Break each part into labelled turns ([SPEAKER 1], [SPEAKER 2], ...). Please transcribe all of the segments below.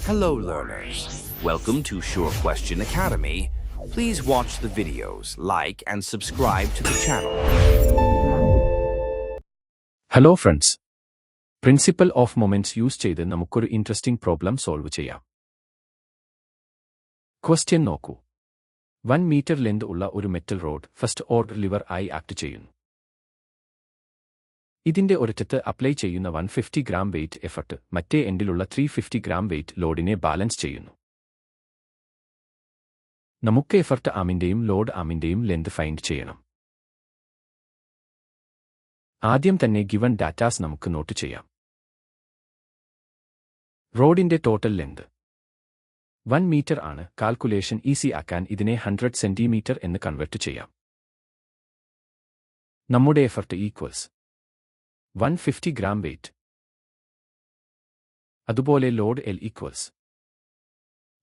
[SPEAKER 1] Hello learners, welcome to Sure Question Academy. Please watch the videos, like and subscribe to the channel.
[SPEAKER 2] Hello friends, principal of moments use ചെയ്ത് നമുക്കൊരു interesting problem solve ചെയ്യാം. Question നോക്കൂ. 1 metre length ഉള്ള ഒരു metal road first order lever ആയി act ചെയ്യുന്നു. ഇതിന്റെ ഒരറ്റത്ത് apply ചെയ്യുന്ന 150 ഗ്രാം വെയിറ്റ് എഫർട്ട് മറ്റേ എൻഡിലുള്ള 350 ഗ്രാം വെയിറ്റ് ലോഡിനെ ബാലൻസ് ചെയ്യുന്നു. നമുക്ക് എഫർട്ട് ആമിന്റെയും ലോഡ് ആമിന്റെയും ലെന്ത് ഫൈൻഡ് ചെയ്യണം. ആദ്യം തന്നെ ഗിവൺ ഡാറ്റാസ് നമുക്ക് നോട്ട് ചെയ്യാം. റോഡിന്റെ ടോട്ടൽ ലെന്ത് 1 മീറ്റർ ആണ്. കാൽക്കുലേഷൻ ഈസി ആക്കാൻ ഇതിനെ 100 സെന്റിമീറ്റർ എന്ന് കൺവെർട്ട് ചെയ്യാം. നമ്മുടെ എഫർട്ട് ഈക്വൽസ് 150 ഗ്രാം വെയിറ്റ്. അതുപോലെ load L equals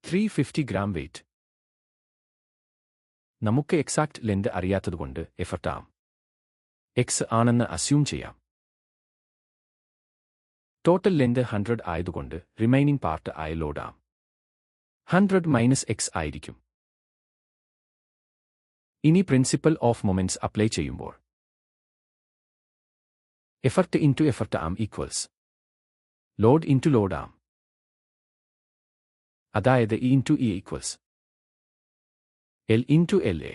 [SPEAKER 2] 350 gram weight. നമുക്ക് എക്സാക്ട് ലെന്ത് അറിയാത്തതുകൊണ്ട് എഫർട്ട് ആം എക്സ് ആണെന്ന് അസ്യൂം ചെയ്യാം. ടോട്ടൽ ലെന്ത് 100 ആയതുകൊണ്ട് റിമൈനിങ് പാർട്ട് ആയ ലോഡ് ആം 100 മൈനസ് എക്സ് ആയിരിക്കും. ഇനി പ്രിൻസിപ്പൽ ഓഫ് മൊമെന്റ്സ് അപ്ലൈ ചെയ്യുമ്പോൾ effort into effort arm equals load into load arm, അതായത് E into E equals L into L A.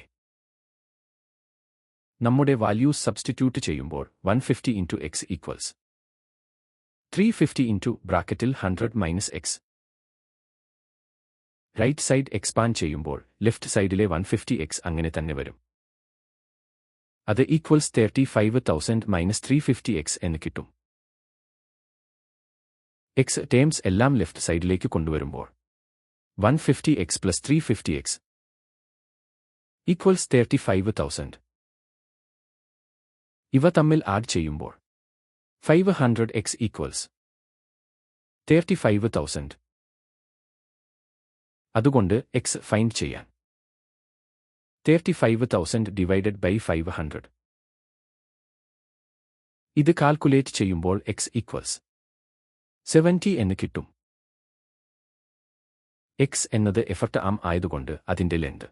[SPEAKER 2] നമ്മുടെ values substitute ചെയ്യുമ്പോൾ 150 into x equals 350 into ബ്രാക്കറ്റിൽ 100 minus x. Right side expand ചെയ്യുമ്പോൾ left സൈഡിലെ 150 X അങ്ങനെ തന്നെ വരും. അത് ഈക്വൽസ് 35,000 മൈനസ് 350 എക്സ് എന്ന് കിട്ടും. എക്സ് ടേംസ് എല്ലാം ലെഫ്റ്റ് സൈഡിലേക്ക് കൊണ്ടുവരുമ്പോൾ 150 എക്സ് പ്ലസ് 350 എക്സ് ഈക്വൽസ് 35,000. ഇവ തമ്മിൽ ആഡ് ചെയ്യുമ്പോൾ 500 എക്സ് ഈക്വൽസ് 35,000. അതുകൊണ്ട് എക്സ് ഫൈൻഡ് ചെയ്യാൻ 35,000 ഡിവൈഡഡ് ബൈ 500. ഇത് കാൽക്കുലേറ്റ് ചെയ്യുമ്പോൾ എക്സ് ഈക്വൽസ് 70 എന്ന് കിട്ടും. എക്സ് എന്നത് എഫർട്ട് ആം ആയതുകൊണ്ട് അതിന്റെ ലെന്ത്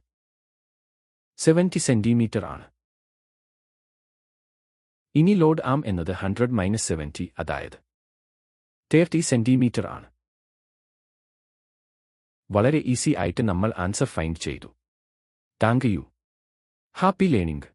[SPEAKER 2] 70 സെന്റിമീറ്റർ ആണ്. ഇനി ലോഡ് ആം എന്നത് 100 മൈനസ് 70, അതായത് 30 സെന്റിമീറ്റർ ആണ്. വളരെ ഈസി ആയിട്ട് നമ്മൾ ആൻസർ ഫൈൻഡ് ചെയ്തു. Thank you. Happy learning.